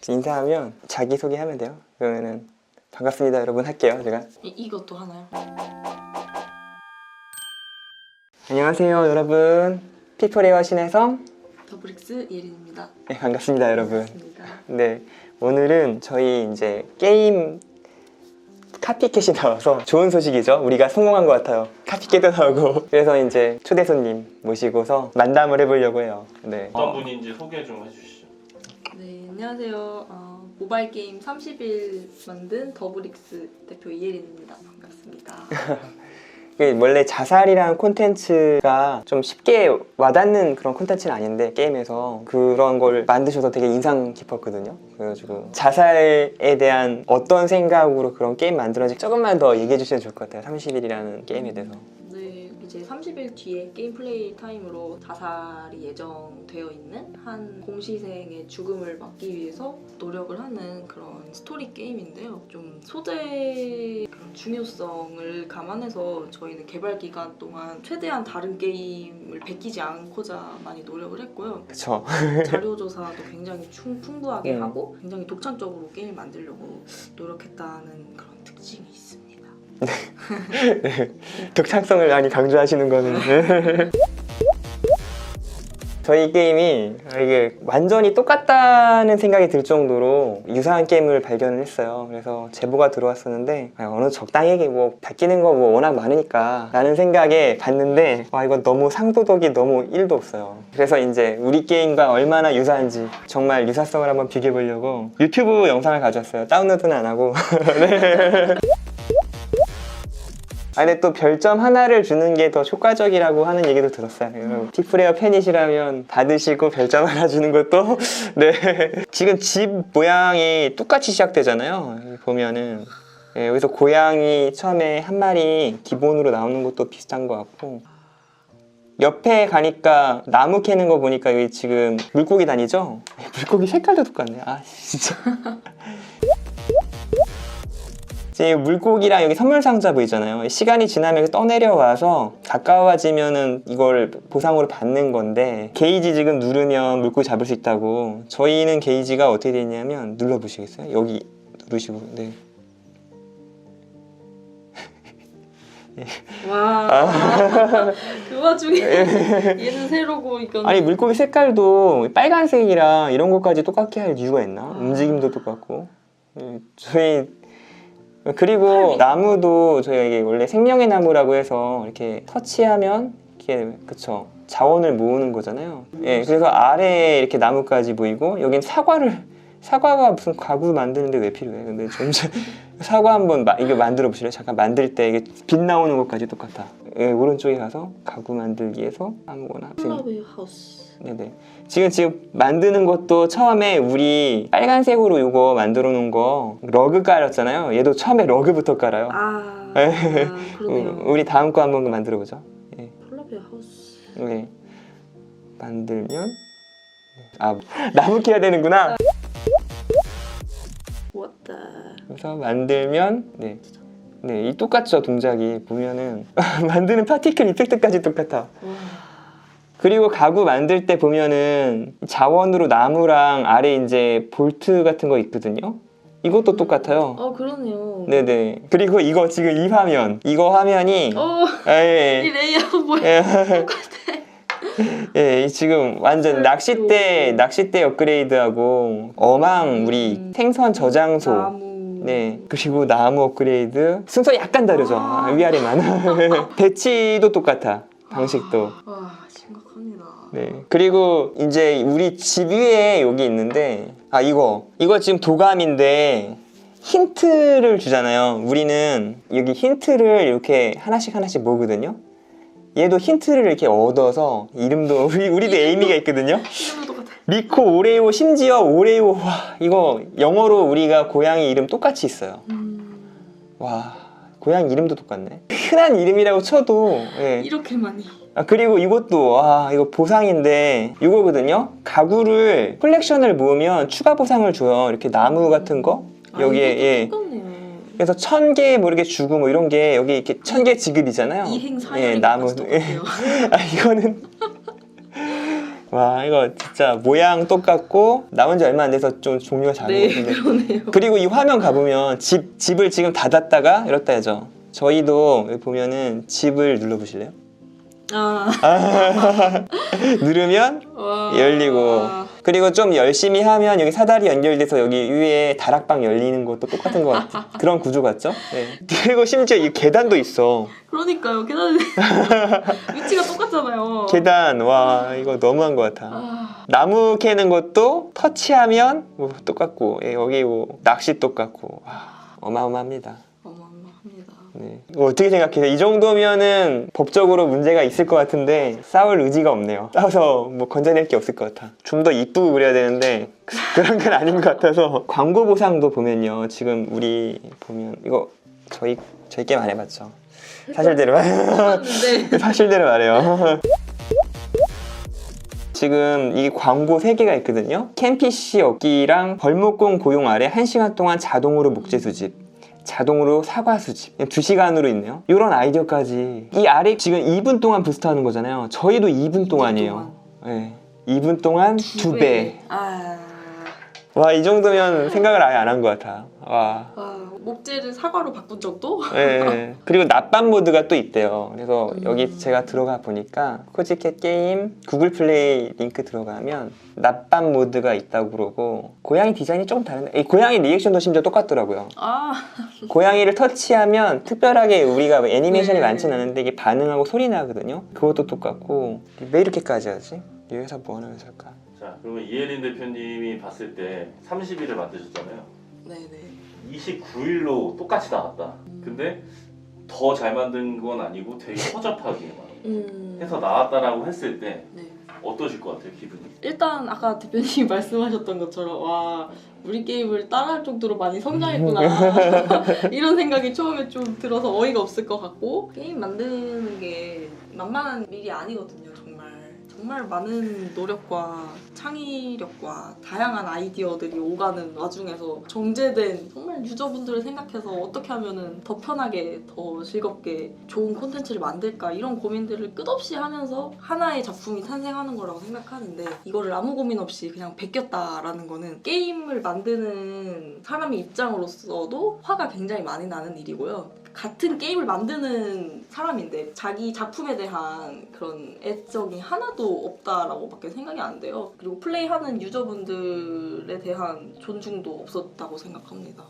인사하면 자기소개하면 돼요. 그러면은 반갑습니다 여러분 할게요 제가. 이것도 하나요? 안녕하세요 여러분. 피플웨어 신혜성 더블릭스 예린입니다. 네, 반갑습니다 여러분. 반갑습니다. 네, 오늘은 저희 이제 게임 카피캣이 나와서 좋은 소식이죠. 우리가 성공한 것 같아요. 카피캣도 나오고. 그래서 이제 초대 손님 모시고서 만담을 해보려고 해요. 네. 어떤 분인지 소개 좀 해주시죠. 네, 안녕하세요. 모바일 게임 30일 만든 더블릭스 대표 이예린입니다. 반갑습니다. 원래 자살이라는 콘텐츠가 좀 쉽게 와닿는 그런 콘텐츠는 아닌데 게임에서 그런 걸 만드셔서 되게 인상 깊었거든요. 그래가지고 자살에 대한 어떤 생각으로 그런 게임 만들어진지 조금만 더 얘기해 주시면 좋을 것 같아요. 30일이라는 게임에 대해서. 네, 이제 30일 뒤에 게임 플레이 타임으로 자살이 예정되어 있는 한 공시생의 죽음을 막기 위해서 노력을 하는 그런 스토리 게임인데요. 좀 소재의 그런 중요성을 감안해서 저희는 개발 기간 동안 최대한 다른 게임을 베끼지 않고자 많이 노력을 했고요. 그쵸. 자료 조사도 굉장히 풍부하게 음. 하고 굉장히 독창적으로 게임을 만들려고 노력했다는 그런 특징이 있습니다. 독창성을 많이 강조하시는 거는. 저희 게임이 이게 완전히 똑같다는 생각이 들 정도로 유사한 게임을 발견을 했어요. 그래서 제보가 들어왔었는데 어느 적당하게 뭐 바뀌는 거 뭐 워낙 많으니까 라는 생각에 봤는데 와 이건 너무 상도덕이 너무 1도 없어요. 그래서 이제 우리 게임과 얼마나 유사한지 정말 유사성을 한번 비교해 보려고 유튜브 영상을 가져왔어요. 다운로드는 안 하고. 네. 근데 또 별점 하나를 주는 게 더 효과적이라고 하는 얘기도 들었어요. 피플웨어 팬이시라면 받으시고 별점 하나 주는 것도. 네. 지금 집 모양이 똑같이 시작되잖아요. 여기 보면은 네, 여기서 고양이 처음에 한 마리 기본으로 나오는 것도 비슷한 것 같고 옆에 가니까 나무 캐는 거 보니까 여기 지금 물고기 다니죠? 물고기 색깔도 똑같네. 아 진짜. 물고기랑 여기 선물 상자 보이잖아요. 시간이 지나면 떠내려와서 가까워지면은 이걸 보상으로 받는 건데 게이지 지금 누르면 물고기 잡을 수 있다고. 저희는 게이지가 어떻게 되냐면 눌러보시겠어요? 여기 누르시고. 네. 와, 그 와중에 얘는 세로고 이건 아니 물고기 색깔도 빨간색이랑 이런 것까지 똑같게 할 이유가 있나? 움직임도 똑같고. 저희 그리고 나무도 저희가 이게 원래 생명의 나무라고 해서 이렇게 터치하면 이렇게 그쵸 자원을 모으는 거잖아요. 예, 그래서 아래에 이렇게 나무까지 보이고 여긴 사과가 무슨 가구 만드는데 왜 필요해? 근데 좀 사과 한번 이거 만들어 보실래요? 잠깐 만들 때 이게 빛 나오는 것까지 똑같아. 예, 오른쪽에 가서 가구 만들기에서 아무거나. 폴라웨어 하우스. 네네. 지금 만드는 것도 처음에 우리 빨간색으로 이거 만들어 놓은 거 러그 깔았잖아요. 얘도 처음에 러그부터 깔아요. 그러네요. 우리 다음 거 한번 만들어 보죠. 예. 폴라웨어 하우스. 네. 만들면 나무 캐야 되는구나. 왔다. 그래서 만들면 이 똑같죠 동작이 보면은 만드는 파티클 이펙트까지 똑같아. 와. 그리고 가구 만들 때 보면은 자원으로 나무랑 아래 이제 볼트 같은 거 있거든요. 이것도 똑같아요. 그러네요. 네네. 그리고 이거 지금 이 화면, 이거 화면이 이 레이아웃 뭐야? 똑같아. 예, 지금 완전 낚싯대 업그레이드하고 어망 우리 생선 저장소. 나무. 네. 그리고 나무 업그레이드. 순서 약간 다르죠. 위아래만. 배치도 똑같아. 방식도. 와, 심각합니다. 네. 그리고 이제 우리 집 위에 여기 있는데 이거 지금 도감인데 힌트를 주잖아요. 우리는 여기 힌트를 이렇게 하나씩 모으거든요. 얘도 힌트를 이렇게 얻어서 이름도 우리도 에이미가 있거든요. 이름도 똑같아. 리코, 오레오, 심지어 오레오. 와, 이거 영어로 우리가 고양이 이름 똑같이 있어요. 와, 고양이 이름도 똑같네. 흔한 이름이라고 쳐도 예. 이렇게 많이. 그리고 이것도 이거 보상인데 이거거든요. 가구를 컬렉션을 모으면 추가 보상을 줘요. 이렇게 나무 같은 거 여기에 똑같네요. 그래서 1000개 뭐 이렇게 주고 뭐 이런 게 여기 이렇게 1000개 지급이잖아요. 이행 사연이 나무. 똑같아요. 이거는 와 이거 진짜 모양 똑같고 나온 지 얼마 안 돼서 좀 종류가 작은 것 네, 같은데. 그러네요. 그리고 이 화면 가보면 집을 지금 닫았다가 열었다 하죠. 저희도 여기 보면은 집을 눌러보실래요? 아, 누르면 와. 열리고, 그리고 좀 열심히 하면 여기 사다리 연결돼서 여기 위에 다락방 열리는 것도 똑같은 것 같아. 그런 구조 같죠? 네. 그리고 심지어 이 계단도 있어. 그러니까요. 계단 위치가 똑같잖아요. 계단, 와 이거 너무한 것 같아. 아, 나무 캐는 것도 터치하면 뭐 똑같고, 예, 여기 뭐 낚시 똑같고, 와, 어마어마합니다. 어마어마합니다. 네. 이거 어떻게 생각해요? 이 정도면은 법적으로 문제가 있을 것 같은데 싸울 의지가 없네요. 싸워서 뭐 건져낼 게 없을 것 같아. 좀 더 이쁘고 그래야 되는데 그런 건 아닌 것 같아서. 광고 보상도 보면요. 지금 우리 보면 이거 저희 게임 안 해봤죠. 사실대로 근데 사실대로 말해요. 지금 이 광고 3개가 있거든요. 캠피씨 얻기랑 벌목공 고용 아래 1시간 동안 자동으로 목재 수집, 자동으로 사과 수집, 2시간으로 있네요. 이런 아이디어까지. 이 아래 지금 2분 동안 부스트하는 거잖아요. 저희도 2분 동안이에요. 네. 2분 동안 2배. 아, 와, 이 정도면 생각을 아예 안 한 것 같아. 와. 목재를 사과로 바꾼 적도? 네. 그리고 낮밤 모드가 또 있대요. 그래서 여기 제가 들어가 보니까 코지캣 게임 구글 플레이 링크 들어가면 낮밤 모드가 있다고 그러고, 고양이 디자인이 조금 다른데 이 고양이 리액션도 심지어 똑같더라고요. 아, 고양이를 터치하면 특별하게 우리가 애니메이션이 네. 많진 않은데 이게 반응하고 소리 나거든요. 그것도 똑같고. 왜 이렇게까지 하지? 이 회사 뭐 하는 회사일까? 자, 그러면 이혜린 대표님이 봤을 때 30일을 만드셨잖아요. 네네. 29일로 똑같이 나왔다. 근데 더 잘 만든 건 아니고 되게 허접하게 해서 나왔다라고 했을 때 네. 어떠실 것 같아요, 기분이? 일단 아까 대표님이 말씀하셨던 것처럼 와, 우리 게임을 따라할 정도로 많이 성장했구나 이런 생각이 처음에 좀 들어서 어이가 없을 것 같고, 게임 만드는 게 만만한 일이 아니거든요. 정말 많은 노력과 창의력과 다양한 아이디어들이 오가는 와중에서 정제된 정말 유저분들을 생각해서 어떻게 하면은 더 편하게, 더 즐겁게 좋은 콘텐츠를 만들까, 이런 고민들을 끝없이 하면서 하나의 작품이 탄생하는 거라고 생각하는데, 이거를 아무 고민 없이 그냥 베꼈다라는 거는 게임을 만드는 사람의 입장으로서도 화가 굉장히 많이 나는 일이고요. 같은 게임을 만드는 사람인데 자기 작품에 대한 그런 애정이 하나도 없다라고 밖에 생각이 안 돼요. 그리고 플레이하는 유저분들에 대한 존중도 없었다고 생각합니다.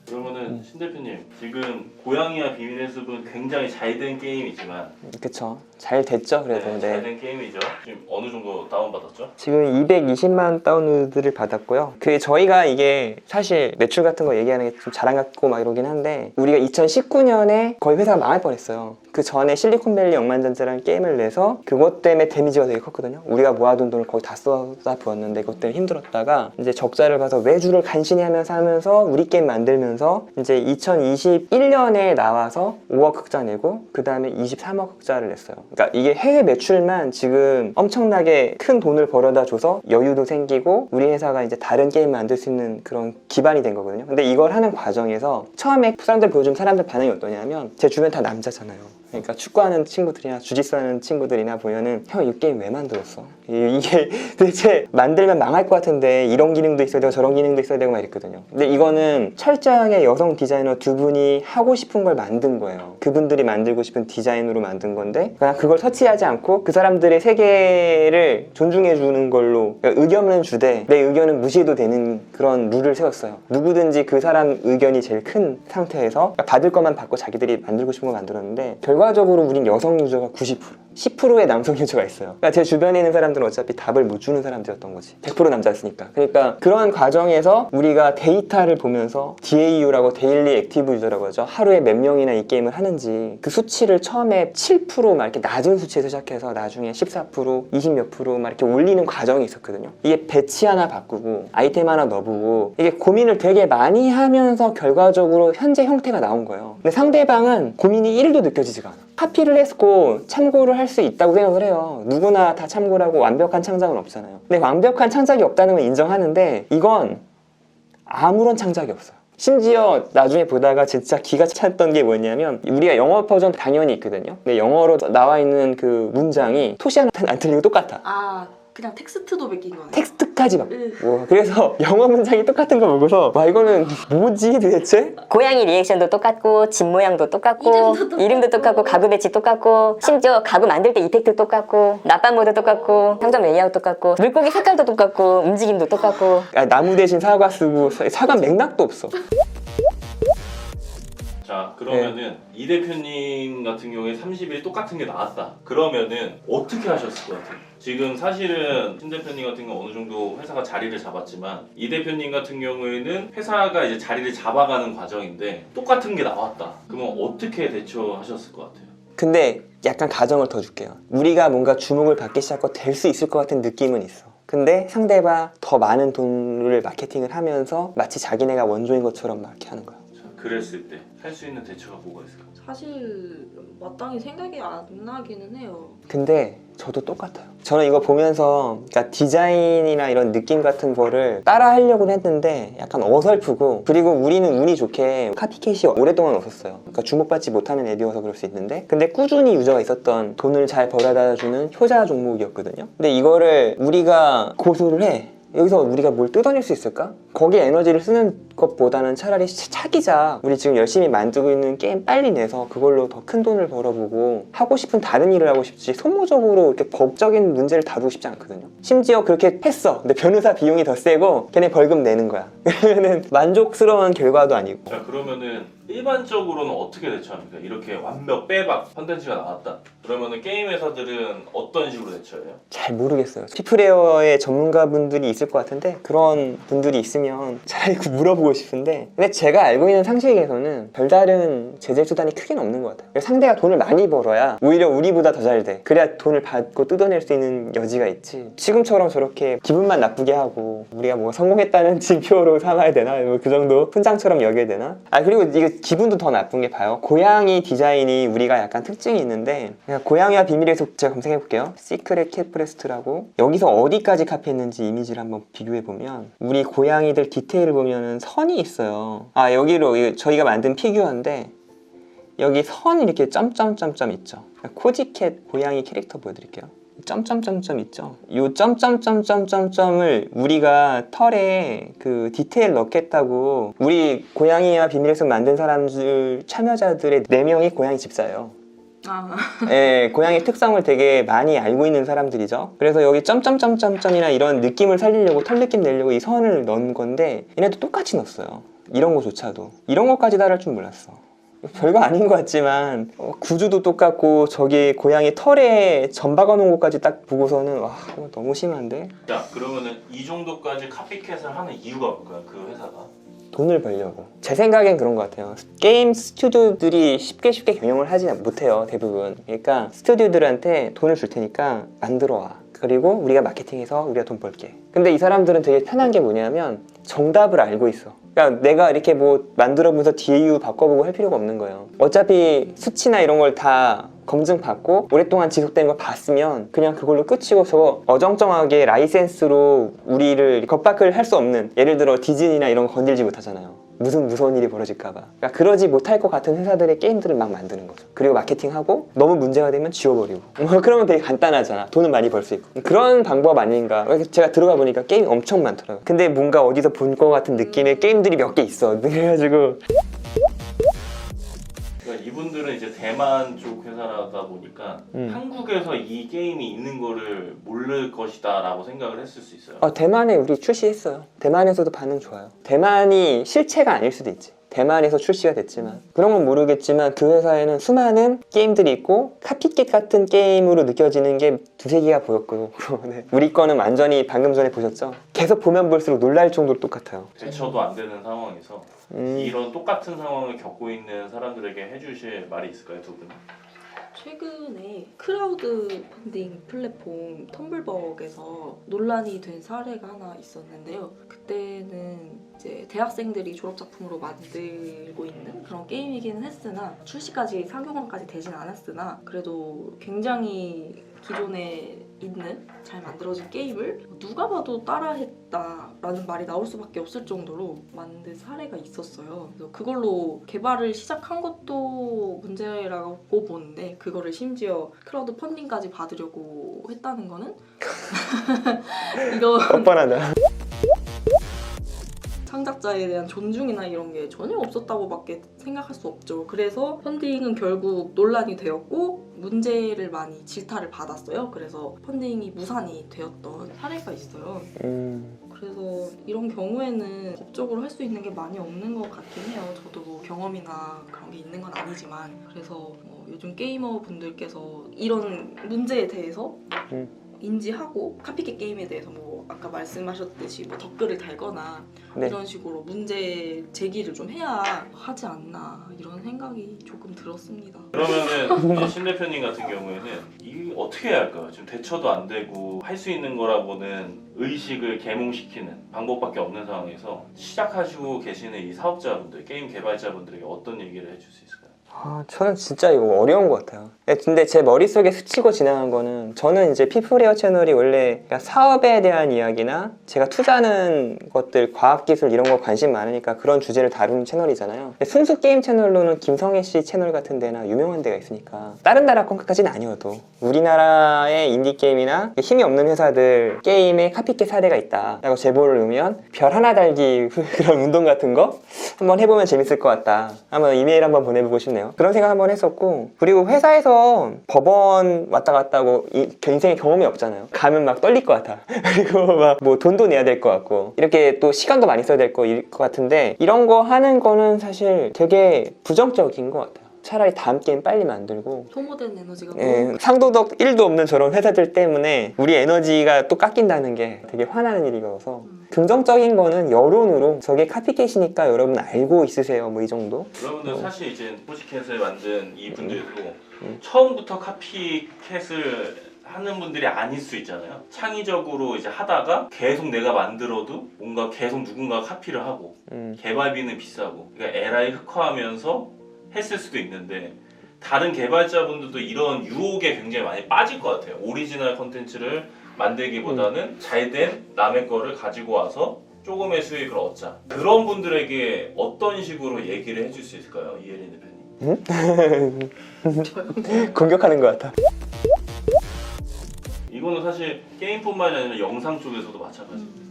그러면은 신 대표님, 지금 고양이와 비밀의 숲은 굉장히 잘 된 게임이지만 그쵸. 잘 됐죠, 그래도. 네. 잘 된 게임이죠. 지금 어느 정도 다운받았죠? 지금 220만 다운로드를 받았고요. 저희가 이게 사실 매출 같은 거 얘기하는 게 좀 자랑 같고 막 이러긴 한데, 우리가 2019년에 거의 회사가 망할 뻔했어요. 그 전에 실리콘밸리 억만장자라는 게임을 내서 그것 때문에 데미지가 되게 컸거든요. 우리가 모아둔 돈을 거의 다 쏟아부었는데 그것 때문에 힘들었다가 이제 적자를 봐서 외주를 간신히 하면서 우리 게임 만들면서 이제 2021년에 나와서 5억 흑자 내고 그 다음에 23억 흑자를 냈어요. 그러니까 이게 해외 매출만 지금 엄청나게 큰 돈을 벌어다 줘서 여유도 생기고 우리 회사가 이제 다른 게임 만들 수 있는 그런 기반이 된 거거든요. 근데 이걸 하는 과정에서 처음에 사람들 보여주면 사람들 반응이 어떠냐면, 제 주변 다 남자잖아요. 그러니까 축구하는 친구들이나 주짓수 하는 친구들이나 보면은 형 이 게임 왜 만들었어? 이게 도대체 만들면 망할 것 같은데 이런 기능도 있어야 되고 저런 기능도 있어야 되고 막 이랬거든요. 근데 이거는 철저하게 여성 디자이너 두 분이 하고 싶은 걸 만든 거예요. 그분들이 만들고 싶은 디자인으로 만든 건데 그냥 그걸 터치하지 않고 그 사람들의 세계를 존중해 주는 걸로, 그러니까 의견은 주되 내 의견은 무시해도 되는 그런 룰을 세웠어요. 누구든지 그 사람 의견이 제일 큰 상태에서 받을 것만 받고 자기들이 만들고 싶은 걸 만들었는데, 결과적으로 우린 여성 유저가 90%, 10%의 남성 유저가 있어요. 그러니까 제 주변에 있는 사람들은 어차피 답을 못 주는 사람들이었던 거지. 100% 남자였으니까. 그러니까 그런 과정에서 우리가 데이터를 보면서 DAU라고 데일리 액티브 유저라고 하죠. 하루에 몇 명이나 이 게임을 하는지 그 수치를 처음에 7% 막 이렇게 낮은 수치에서 시작해서 나중에 14%, 20몇 프로 막 이렇게 올리는 과정이 있었거든요. 이게 배치 하나 바꾸고 아이템 하나 넣어보고 이게 고민을 되게 많이 하면서 결과적으로 현재 형태가 나온 거예요. 근데 상대방은 고민이 1도 느껴지지가 않아. 카피를 했고 참고를 할 수 있다고 생각을 해요. 누구나 다 참고를 하고 완벽한 창작은 없잖아요. 근데 완벽한 창작이 없다는 건 인정하는데 이건 아무런 창작이 없어요. 심지어 나중에 보다가 진짜 기가 찼던 게 뭐냐면, 우리가 영어 버전 당연히 있거든요. 근데 영어로 나와 있는 그 문장이 토시 하나 안 틀리고 똑같아. 아, 그냥 텍스트도 베낀 거네요. 텍스트까지 막. 응. 그래서 영어 문장이 똑같은 거 보고서 와 이거는 뭐지 도대체? 고양이 리액션도 똑같고 집 모양도 똑같고 이름도 똑같고 가구 배치 똑같고 심지어 가구 만들 때 이펙트 똑같고 납반 모드 똑같고 상점 레이아웃 똑같고 물고기 색깔도 똑같고 움직임도 똑같고 나무 대신 사과 쓰고 사과 맥락도 없어. 자 그러면은 이 대표님 같은 경우에 30일 똑같은 게 나왔다. 그러면은 어떻게 하셨을 것 같아요? 지금 사실은 신 대표님 같은 경우 어느 정도 회사가 자리를 잡았지만 이 대표님 같은 경우에는 회사가 이제 자리를 잡아가는 과정인데 똑같은 게 나왔다. 그러면 어떻게 대처하셨을 것 같아요? 근데 약간 가정을 더 줄게요. 우리가 뭔가 주목을 받기 시작하고 될 수 있을 것 같은 느낌은 있어. 근데 상대가 더 많은 돈을 마케팅을 하면서 마치 자기네가 원조인 것처럼 막 이렇게 하는 거야. 자, 그랬을 때 할 수 있는 대처가 뭐가 있을까요? 사실 마땅히 생각이 안 나기는 해요. 근데 저도 똑같아요. 저는 이거 보면서 그러니까 디자인이나 이런 느낌 같은 거를 따라 하려고 했는데 약간 어설프고, 그리고 우리는 운이 좋게 카피캣이 오랫동안 없었어요. 그러니까 주목받지 못하는 앱이어서 그럴 수 있는데, 근데 꾸준히 유저가 있었던 돈을 잘 벌어다주는 효자 종목이었거든요. 근데 이거를 우리가 고수를 해. 여기서 우리가 뭘 뜯어낼 수 있을까? 거기에 에너지를 쓰는 것보다는 차라리 차기자, 우리 지금 열심히 만들고 있는 게임 빨리 내서 그걸로 더 큰 돈을 벌어보고 하고 싶은 다른 일을 하고 싶지, 소모적으로 이렇게 법적인 문제를 다루고 싶지 않거든요. 심지어 그렇게 했어. 근데 변호사 비용이 더 세고 걔네 벌금 내는 거야. 그러면은 만족스러운 결과도 아니고. 자 그러면은 일반적으로는 어떻게 대처합니까? 이렇게 완벽 빼박 컨텐츠가 나왔다. 그러면은 게임 회사들은 어떤 식으로 대처해요? 잘 모르겠어요. 피플레어의 전문가분들이 있을 것 같은데, 그런 분들이 있으면 차라리 물어보고 싶은데, 근데 제가 알고 있는 상식에서는 별다른 제재 수단이 크게는 없는 것 같아요. 상대가 돈을 많이 벌어야 오히려 우리보다 더 잘 돼. 그래야 돈을 받고 뜯어낼 수 있는 여지가 있지. 지금처럼 저렇게 기분만 나쁘게 하고 우리가 뭐 성공했다는 징표로 삼아야 되나? 뭐 그 정도 훈장처럼 여겨야 되나? 그리고 이거 기분도 더 나쁜 게, 봐요. 고양이 디자인이 우리가 약간 특징이 있는데, 고양이와 비밀의 숲 제가 검색해 볼게요. 시크릿 캣 브레스트라고. 여기서 어디까지 카피했는지 이미지를 한번 비교해 보면, 우리 고양이들 디테일을 보면은 선이 있어요. 여기로 저희가 만든 피규어인데 여기 선 이렇게 점점점점 있죠. 코지캣 고양이 캐릭터 보여드릴게요. 점점점점 있죠. 이 점점점점점점을 우리가 털에 그 디테일 넣겠다고, 우리 고양이와 비밀의 숲 만든 사람들 참여자들의 4명이 고양이 집사예요. 예, 고양이 특성을 되게 많이 알고 있는 사람들이죠. 그래서 여기 점점점점점이나 이런 느낌을 살리려고, 털 느낌 내려고 이 선을 넣은 건데, 얘네도 똑같이 넣었어요. 이런 거조차도. 이런 것까지 다 할 줄 몰랐어. 별거 아닌 것 같지만 구조도 똑같고 저기 고양이 털에 점 박아놓은 것까지 딱 보고서는 와, 이거 너무 심한데? 자 그러면은 이 정도까지 카피캣을 하는 이유가 뭘까요? 그 회사가? 돈을 벌려고. 제 생각엔 그런 것 같아요. 게임 스튜디오들이 쉽게 경영을 하지 못해요, 대부분. 그러니까 스튜디오들한테 돈을 줄 테니까 만들어 와. 그리고 우리가 마케팅해서 우리가 돈 벌게. 근데 이 사람들은 되게 편한 게 뭐냐면 정답을 알고 있어. 그러니까 내가 이렇게 뭐 만들어보면서 DAU 바꿔보고 할 필요가 없는 거예요. 어차피 수치나 이런 걸 다 검증받고 오랫동안 지속된 거 봤으면 그냥 그걸로 끝이고, 저거 어정쩡하게 라이센스로 우리를 겁박을 할 수 없는, 예를 들어 디즈니나 이런 거 건들지 못하잖아요. 무슨 무서운 일이 벌어질까봐. 그러니까 그러지 못할 것 같은 회사들의 게임들을 막 만드는 거죠. 그리고 마케팅하고 너무 문제가 되면 지워버리고. 그러면 되게 간단하잖아. 돈은 많이 벌 수 있고. 그런 방법 아닌가. 제가 들어가 보니까 게임이 엄청 많더라고요. 근데 뭔가 어디서 본 것 같은 느낌의 게임들이 몇 개 있어. 그래가지고 그러니까 이분들은 이제 대만 쪽 회사라다 보니까 한국에서 이 게임이 있는 거를 모를 것이다 라고 생각을 했을 수 있어요. 대만에 우리 출시했어요. 대만에서도 반응 좋아요. 대만이 실체가 아닐 수도 있지. 대만에서 출시가 됐지만 그런 건 모르겠지만 그 회사에는 수많은 게임들이 있고 카피캣 같은 게임으로 느껴지는 게 2-3개가 보였고 네. 우리 거는 완전히 방금 전에 보셨죠? 계속 보면 볼수록 놀랄 정도로 똑같아요. 대처도 안 되는 상황에서 이런 똑같은 상황을 겪고 있는 사람들에게 해주실 말이 있을까요, 두 분? 최근에 크라우드 펀딩 플랫폼 텀블벅에서 논란이 된 사례가 하나 있었는데요. 그때는 이제 대학생들이 졸업작품으로 만들고 있는 그런 게임이기는 했으나, 출시까지 상용화까지 되진 않았으나 그래도 굉장히 기존에 있는 잘 만들어진 게임을 누가 봐도 따라했던 없다라는 말이 나올 수밖에 없을 정도로 만든 사례가 있었어요. 그래서 그걸로 개발을 시작한 것도 문제라고 보는데 그거를 심지어 크라우드 펀딩까지 받으려고 했다는 거는 이런 뻔뻔하다. 창작자에 대한 존중이나 이런 게 전혀 없었다고밖에 생각할 수 없죠. 그래서 펀딩은 결국 논란이 되었고 문제를 많이 질타를 받았어요. 그래서 펀딩이 무산이 되었던 사례가 있어요. 그래서 이런 경우에는 법적으로 할 수 있는 게 많이 없는 것 같긴 해요. 저도 뭐 경험이나 그런 게 있는 건 아니지만 그래서 뭐 요즘 게이머 분들께서 이런 문제에 대해서 인지하고 카피캣 게임에 대해서 뭐 아까 말씀하셨듯이 뭐 댓글을 달거나 네. 이런 식으로 문제 제기를 좀 해야 하지 않나 이런 생각이 조금 들었습니다. 그러면은 신 대표님 같은 경우에는 이 어떻게 해야 할까요? 지금 대처도 안 되고 할 수 있는 거라고는 의식을 계몽시키는 방법밖에 없는 상황에서 시작하시고 계시는 이 사업자분들, 게임 개발자분들에게 어떤 얘기를 해줄 수 있을까요? 저는 진짜 이거 어려운 것 같아요. 근데 제 머릿속에 스치고 지나간 거는 저는 이제 피플레어 채널이 원래 그러니까 사업에 대한 이야기나 제가 투자하는 것들, 과학기술 이런 거 관심 많으니까 그런 주제를 다루는 채널이잖아요. 순수 게임 채널로는 김성애 씨 채널 같은 데나 유명한 데가 있으니까 다른 나라 것까지는 아니어도 우리나라의 인디게임이나 힘이 없는 회사들 게임에 카피캣 사례가 있다 라고 제보를 넣으면 별 하나 달기 그런 운동 같은 거 한번 해보면 재밌을 것 같다. 한번 이메일 한번 보내보고 싶네요. 그런 생각 한번 했었고 그리고 회사에서 법원 왔다 갔다 하고 인생에 경험이 없잖아요. 가면 막 떨릴 것 같아. 그리고 막 뭐 돈도 내야 될 것 같고 이렇게 또 시간도 많이 써야 될 것 같은데 이런 거 하는 거는 사실 되게 부정적인 것 같아요. 차라리 다음 게임 빨리 만들고 소모된 에너지가 예, 상도덕 1도 없는 저런 회사들 때문에 우리 에너지가 또 깎인다는 게 되게 화나는 일이어서 긍정적인 거는 여론으로 저게 카피캣이니까 여러분 알고 있으세요 뭐 이 정도. 여러분들 사실 이제 포시캣을 만든 이 분들도 처음부터 카피캣을 하는 분들이 아닐 수 있잖아요. 창의적으로 이제 하다가 계속 내가 만들어도 뭔가 계속 누군가 카피를 하고 개발비는 비싸고 그러니까 에라이 흑화하면서 했을 수도 있는데 다른 개발자분들도 이런 유혹에 굉장히 많이 빠질 것 같아요. 오리지널 컨텐츠를 만들기보다는 잘된 남의 거를 가지고 와서 조금의 수익을 얻자. 그런 분들에게 어떤 식으로 얘기를 해줄 수 있을까요? 이혜린 대표님. 공격하는 것 같아. 이거는 사실 게임뿐만이 아니라 영상 쪽에서도 마찬가지입니다.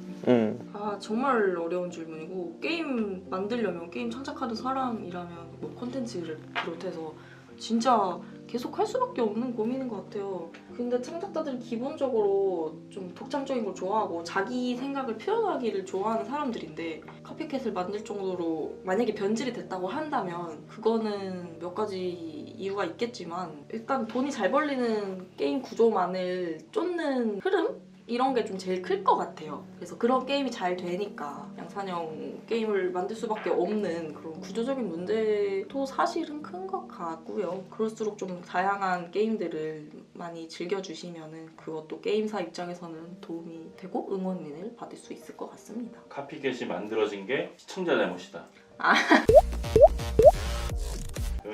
정말 어려운 질문이고 게임 만들려면 게임 창작하는 사람이라면 뭐 콘텐츠를 비롯해서 진짜 계속 할 수밖에 없는 고민인 것 같아요. 근데 창작자들이 기본적으로 좀 독창적인 걸 좋아하고 자기 생각을 표현하기를 좋아하는 사람들인데 카피캣을 만들 정도로 만약에 변질이 됐다고 한다면 그거는 몇 가지 이유가 있겠지만 일단 돈이 잘 벌리는 게임 구조만을 쫓는 흐름? 이런 게 좀 제일 클 것 같아요. 그래서 그런 게임이 잘 되니까 양산형 게임을 만들 수밖에 없는 그런 구조적인 문제도 사실은 큰 것 같고요. 그럴수록 좀 다양한 게임들을 많이 즐겨주시면 그것도 게임사 입장에서는 도움이 되고 응원을 받을 수 있을 것 같습니다. 카피캣이 만들어진 게 시청자 잘못이다.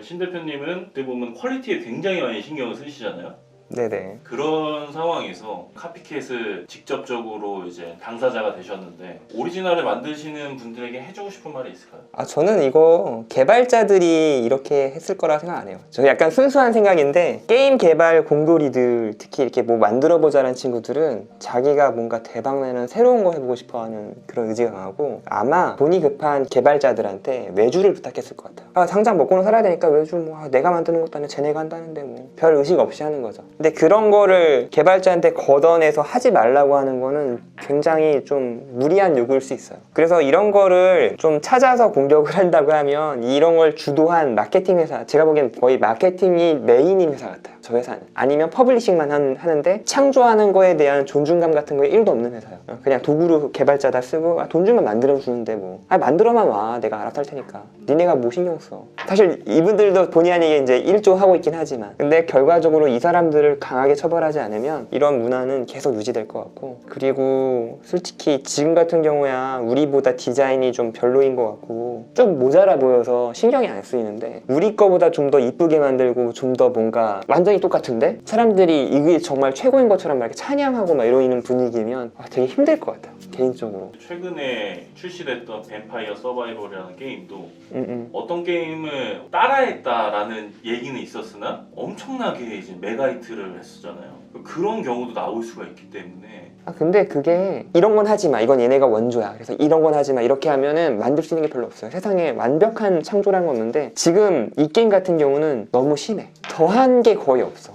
신 대표님은 어떻게 보면 퀄리티에 굉장히 많이 신경을 쓰시잖아요. 네네. 그런 상황에서 카피캣을 직접적으로 이제 당사자가 되셨는데 오리지널을 만드시는 분들에게 해주고 싶은 말이 있을까요? 저는 이거 개발자들이 이렇게 했을 거라 생각 안 해요. 저 약간 순수한 생각인데 게임 개발 공돌이들 특히 이렇게 뭐 만들어보자는 친구들은 자기가 뭔가 대박내는 새로운 거 해보고 싶어하는 그런 의지가 강하고 아마 돈이 급한 개발자들한테 외주를 부탁했을 것 같아요. 당장 먹고는 살아야 되니까 외주 뭐 내가 만드는 것도 아니고 쟤네가 한다는데 뭐 별 의식 없이 하는 거죠. 근데 그런 거를 개발자한테 걷어내서 하지 말라고 하는 거는 굉장히 좀 무리한 요구일 수 있어요. 그래서 이런 거를 좀 찾아서 공격을 한다고 하면 이런 걸 주도한 마케팅 회사, 제가 보기엔 거의 마케팅이 메인인 회사 같아요. 저 회사는. 아니면 퍼블리싱만 하는데 창조하는 거에 대한 존중감 같은 거에 1도 없는 회사예요. 그냥 도구로 개발자다 쓰고 돈 주면 만들어주는데 뭐 만들어만 와. 내가 알아서 할 테니까. 니네가 뭐 신경 써. 사실 이분들도 본의 아니게 이제 1조 하고 있긴 하지만 근데 결과적으로 이 사람들을 강하게 처벌하지 않으면 이런 문화는 계속 유지될 것 같고 그리고 솔직히 지금 같은 경우야 우리보다 디자인이 좀 별로인 것 같고 좀 모자라 보여서 신경이 안 쓰이는데 우리 거보다 좀 더 이쁘게 만들고 좀 더 뭔가 완전히 똑같은데 사람들이 이게 정말 최고인 것처럼 막 이렇게 찬양하고 막 이러는 분위기면 되게 힘들 것 같아요, 개인적으로. 최근에 출시됐던 뱀파이어 서바이벌이라는 게임도 음. 어떤 게임을 따라했다라는 얘기는 있었으나 엄청나게 이제 메가히트를 했었잖아요. 그런 경우도 나올 수가 있기 때문에 근데 그게 이런 건 하지 마, 이건 얘네가 원조야, 그래서 이런 건 하지 마 이렇게 하면은 만들 수 있는 게 별로 없어요. 세상에 완벽한 창조라는 건 없는데 지금 이 게임 같은 경우는 너무 심해. 더한 게 거의 없어.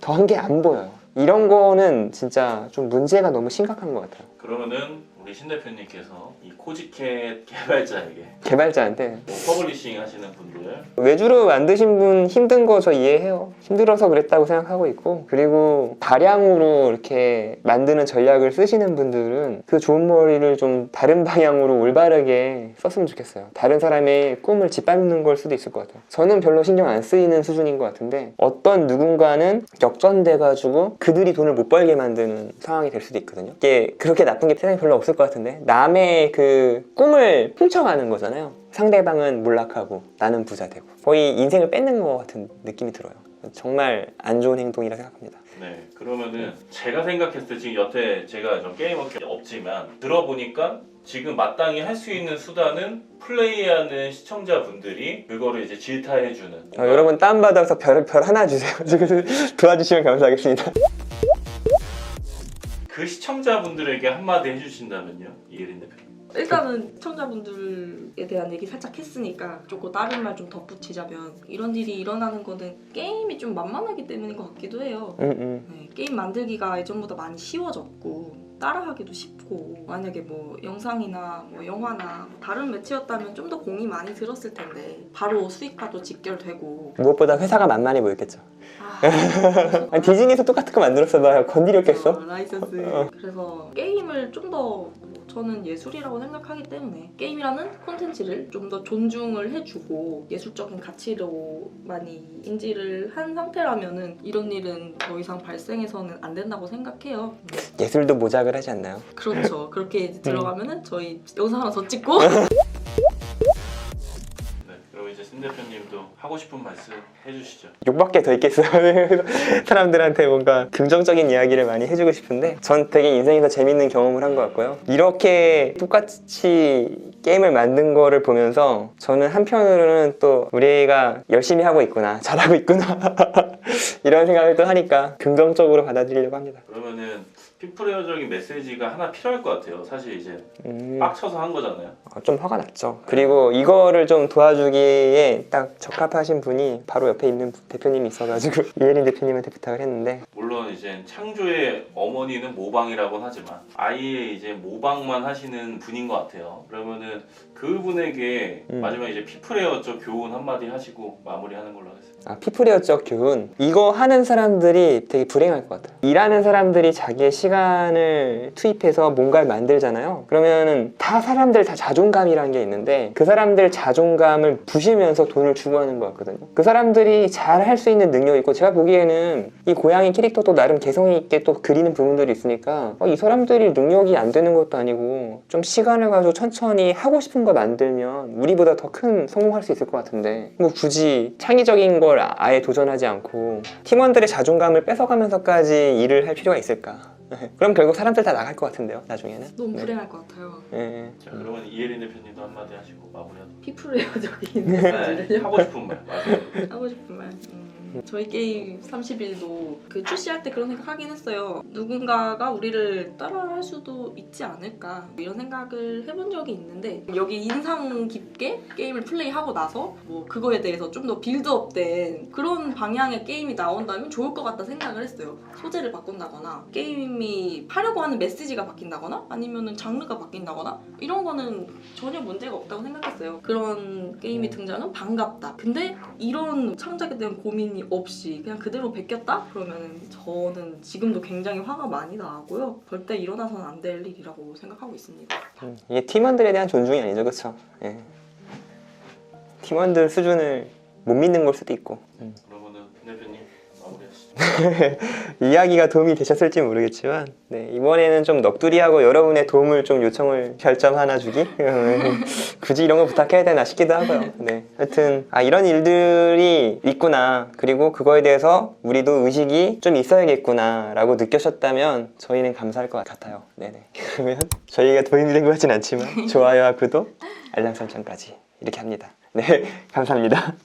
더한 게 안 보여요. 이런 거는 진짜 좀 문제가 너무 심각한 것 같아요. 그러면은 우리 신 대표님께서 이 코지캣 개발자한테 개발자한테 퍼블리싱 하시는 분들 외주로 만드신 분 힘든 거 저 이해해요. 힘들어서 그랬다고 생각하고 있고, 그리고 다량으로 이렇게 만드는 전략을 쓰시는 분들은 그 좋은 머리를 좀 다른 방향으로 올바르게 썼으면 좋겠어요. 다른 사람의 꿈을 짓밟는 걸 수도 있을 것 같아요. 저는 별로 신경 안 쓰이는 수준인 것 같은데 어떤 누군가는 역전돼가지고 그들이 돈을 못 벌게 만드는 상황이 될 수도 있거든요. 이게 그렇게 나쁜 게 세상에 별로 없을 것 같은데 남의 그 꿈을 훔쳐가는 거잖아요. 상대방은 몰락하고 나는 부자 되고 거의 인생을 뺏는 것 같은 느낌이 들어요. 정말 안 좋은 행동이라 생각합니다. 네, 그러면은 제가 생각했을 때 지금 여태 제가 좀 게임업계 없지만 들어보니까 지금 마땅히 할 수 있는 수단은 플레이하는 시청자분들이 그거를 이제 질타해주는 여러분 다운받아서 별 하나 주세요. 지금 도와주시면 감사하겠습니다. 그 시청자분들에게 한마디 해주신다면요, 이혜린 대표님. 일단은 시청자분들에 대한 얘기 살짝 했으니까 조금 다른 말 좀 덧붙이자면 이런 일이 일어나는 거는 게임이 좀 만만하기 때문인 것 같기도 해요. 네, 게임 만들기가 예전보다 많이 쉬워졌고 따라하기도 쉽고, 만약에 뭐 영상이나 뭐 영화나 뭐 다른 매체였다면 좀 더 공이 많이 들었을 텐데 바로 수익화도 직결되고. 무엇보다 회사가 만만해 보였겠죠. 아, 디즈니에서 똑같은 거 만들었어. 건드렸겠어? 라이선스. 그래서 게임을 좀 더 저는 예술이라고 생각하기 때문에 게임이라는 콘텐츠를 좀 더 존중을 해주고 예술적인 가치로 많이 인지를 한 상태라면은 이런 일은 더 이상 발생해서는 안 된다고 생각해요. 예술도 모작을 하지 않나요? 그렇죠. 그렇게 이제 들어가면은 저희 영상 하나 더 찍고 네, 그럼 이제 신 대표님도 하고 싶은 말씀 해주시죠. 욕밖에 더 있겠어요. 사람들한테 뭔가 긍정적인 이야기를 많이 해주고 싶은데 전 되게 인생에서 재밌는 경험을 한 것 같고요. 이렇게 똑같이 게임을 만든 거를 보면서 저는 한편으로는 또 우리 애가 열심히 하고 있구나, 잘하고 있구나 이런 생각을 또 하니까 긍정적으로 받아들이려고 합니다. 그러면은 피플레어적인 메시지가 하나 필요할 것 같아요. 사실 이제 빡쳐서 한 거잖아요. 좀 화가 났죠. 그리고 이거를 좀 도와주기에 딱 적합하신 분이 바로 옆에 있는 대표님이 있어가지고 이혜린 대표님한테 부탁을 했는데, 물론 이제 창조의 어머니는 모방이라고는 하지만 아예 이제 모방만 하시는 분인 것 같아요. 그러면은 그분에게 마지막에 이제 피플레어 쪽 교훈 한마디 하시고 마무리하는 걸로 하겠습니다. 피플레어적 교훈, 이거 하는 사람들이 되게 불행할 것 같아요. 일하는 사람들이 자기의 시간을 투입해서 뭔가를 만들잖아요. 그러면은 다 사람들 다 자존감이라는 게 있는데 그 사람들 자존감을 부시면서 돈을 주고 하는 것 같거든요. 그 사람들이 잘 할 수 있는 능력이 있고, 제가 보기에는 이 고양이 캐릭터도 나름 개성이 있게 또 그리는 부분들이 있으니까 이 사람들이 능력이 안 되는 것도 아니고 좀 시간을 가지고 천천히 하고 싶은 거 만들면 우리보다 더 큰 성공할 수 있을 것 같은데 뭐 굳이 창의적인 걸 아예 도전하지 않고 팀원들의 자존감을 뺏어가면서까지 일을 할 필요가 있을까? 그럼 결국 사람들 다 나갈 것 같은데요, 나중에는. 너무 불행할 것 같아요. 네. 자, 그러면 이혜린 대표님도 한마디 하시고 마무리하도록. 피플레어적인 네, 메시지를요? 하고 싶은 말 맞아요. 하고 싶은 말. 저희 게임 30일도 그 출시할 때 그런 생각 하긴 했어요. 누군가가 우리를 따라할 수도 있지 않을까 이런 생각을 해본 적이 있는데, 여기 인상 깊게 게임을 플레이하고 나서 뭐 그거에 대해서 좀 더 빌드업된 그런 방향의 게임이 나온다면 좋을 것 같다 생각을 했어요. 소재를 바꾼다거나 게임이 하려고 하는 메시지가 바뀐다거나 아니면은 장르가 바뀐다거나 이런 거는 전혀 문제가 없다고 생각했어요. 그런 게임이 등장은 반갑다. 근데 이런 창작에 대한 고민이 없이 그냥 그대로 베꼈다? 그러면 저는 지금도 굉장히 화가 많이 나고요. 절대 일어나서는 안 될 일이라고 생각하고 있습니다. 이게 팀원들에 대한 존중이 아니죠, 그렇죠? 예. 팀원들 수준을 못 믿는 걸 수도 있고. 그러면은 신 대표님 마무리하시죠. 이야기가 도움이 되셨을지 모르겠지만 네, 이번에는 좀 넋두리하고 여러분의 도움을 좀 요청을 별점 하나 주기? 굳이 이런 거 부탁해야 되나 싶기도 하고요. 네. 하여튼 이런 일들이 있구나, 그리고 그거에 대해서 우리도 의식이 좀 있어야겠구나 라고 느끼셨다면 저희는 감사할 것 같아요. 네네. 그러면 저희가 도움이 된 것 같진 않지만 좋아요와 구독, 알람 설정까지 이렇게 합니다. 네, 감사합니다.